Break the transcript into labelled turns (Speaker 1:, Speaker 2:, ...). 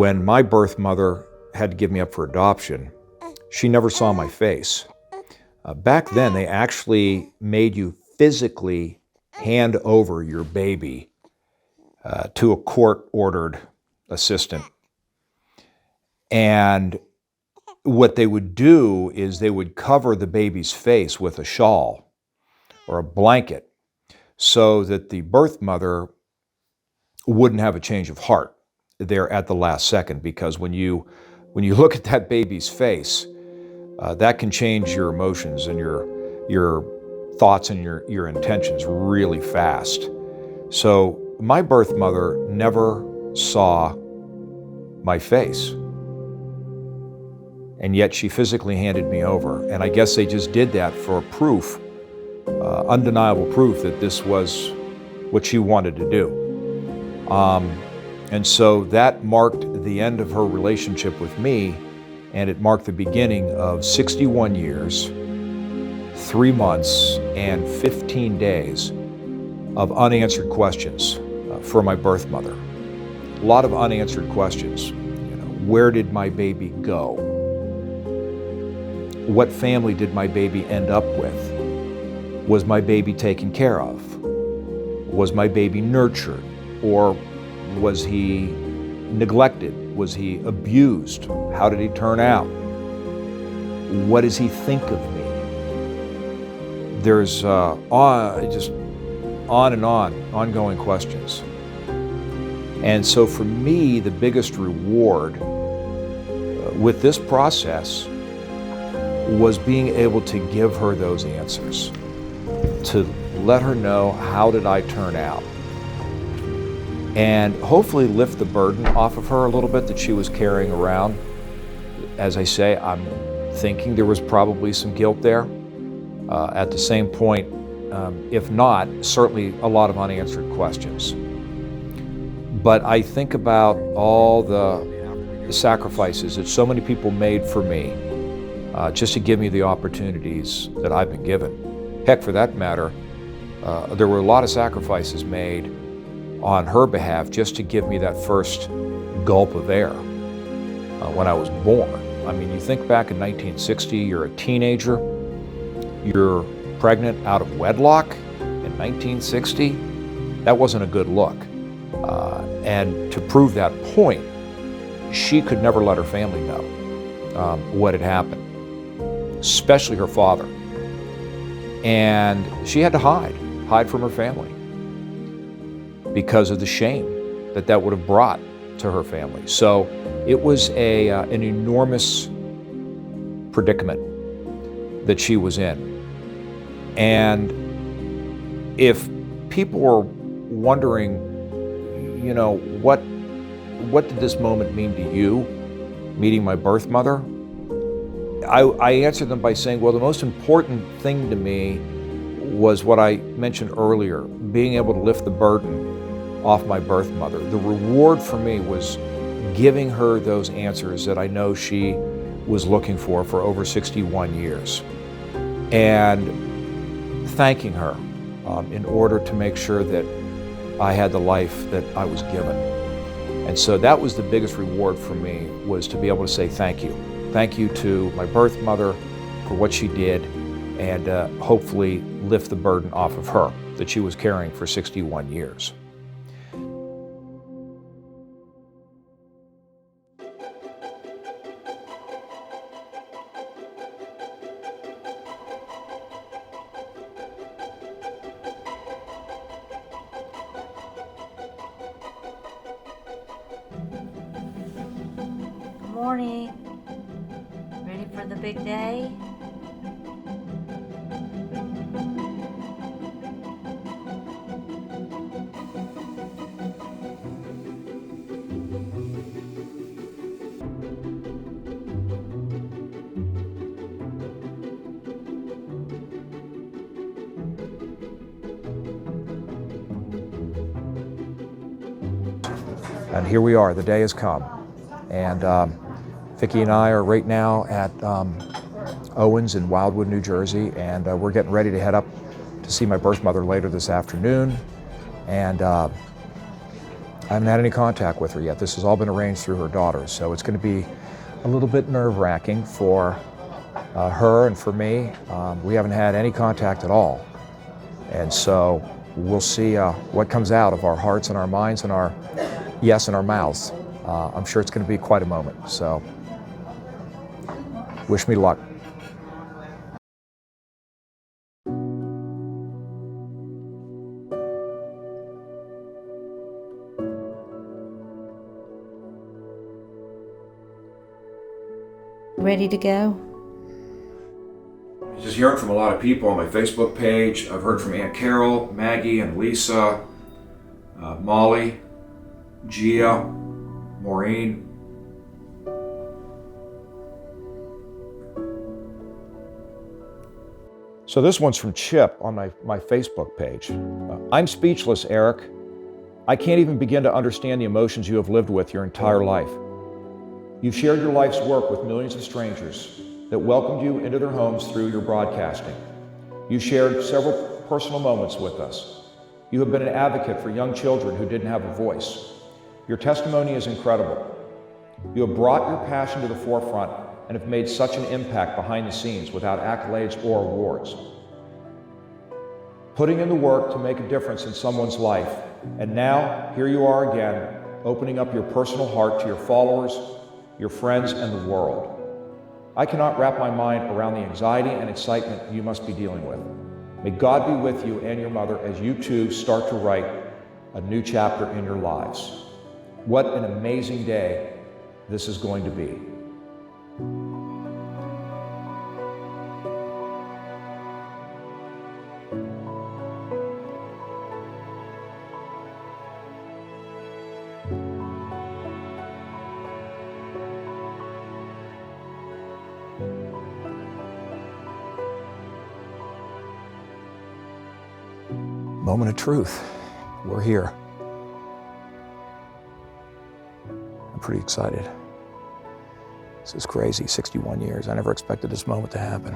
Speaker 1: when my birth mother had to give me up for adoption, she never saw my face. Back then, they actually made you physically hand over your baby to a court-ordered assistant. And what they would do is they would cover the baby's face with a shawl or a blanket so that the birth mother wouldn't have a change of heart there at the last second, because when you look at that baby's face, that can change your emotions and your thoughts and your intentions really fast. So my birth mother never saw my face, and yet she physically handed me over. And I guess they just did that for proof, undeniable proof that this was what she wanted to do. And so that marked the end of her relationship with me, and it marked the beginning of 61 years, 3 months, and 15 days of unanswered questions for my birth mother. A lot of unanswered questions. Where did my baby go? What family did my baby end up with? Was my baby taken care of? Was my baby nurtured? Or was he neglected? Was he abused? How did he turn out? What does he think of me? There's just on and on, ongoing questions. And so for me, the biggest reward with this process was being able to give her those answers, to let her know how did I turn out, and hopefully lift the burden off of her a little bit that she was carrying around. As I say, I'm thinking there was probably some guilt there. At the same point, if not, certainly a lot of unanswered questions. But I think about all the sacrifices that so many people made for me, just to give me the opportunities that I've been given. Heck, for that matter, there were a lot of sacrifices made on her behalf just to give me that first gulp of air when I was born. I mean, you think back in 1960, you're a teenager, you're pregnant out of wedlock in 1960. That wasn't a good look. And to prove that point, she could never let her family know what had happened, especially her father. And she had to hide from her family because of the shame that would have brought to her family. So it was an enormous predicament that she was in. And if people were wondering, what did this moment mean to you, meeting my birth mother? I answered them by saying, well, the most important thing to me was what I mentioned earlier, being able to lift the burden off my birth mother. The reward for me was giving her those answers that I know she was looking for over 61 years, and thanking her in order to make sure that I had the life that I was given. And so that was the biggest reward for me, was to be able to say thank you. Thank you to my birth mother for what she did, and hopefully lift the burden off of her that she was carrying for 61 years.
Speaker 2: Good morning. Ready for the big day?
Speaker 1: And here we are, the day has come. And Vicki and I are right now at Owens in Wildwood, New Jersey, and we're getting ready to head up to see my birth mother later this afternoon. And I haven't had any contact with her yet. This has all been arranged through her daughters, so it's going to be a little bit nerve-wracking for her and for me. We haven't had any contact at all, and so we'll see what comes out of our hearts and our minds and our yes and our mouths. I'm sure it's going to be quite a moment, so wish me luck.
Speaker 2: Ready to go?
Speaker 1: Just hearing from a lot of people on my Facebook page. I've heard from Aunt Carol, Maggie, and Lisa, Molly, Gia, Maureen. So this one's from Chip on my Facebook page. I'm speechless, Eric. I can't even begin to understand the emotions you have lived with your entire life. You've shared your life's work with millions of strangers that welcomed you into their homes through your broadcasting. You shared several personal moments with us. You have been an advocate for young children who didn't have a voice. Your testimony is incredible. You have brought your passion to the forefront and have made such an impact behind the scenes without accolades or awards. Putting in the work to make a difference in someone's life, and now here you are again, opening up your personal heart to your followers, your friends, and the world. I cannot wrap my mind around the anxiety and excitement you must be dealing with. May God be with you and your mother as you two start to write a new chapter in your lives. What an amazing day this is going to be. Moment of truth. We're here. I'm pretty excited. This is crazy, 61 years. I never expected this moment to happen.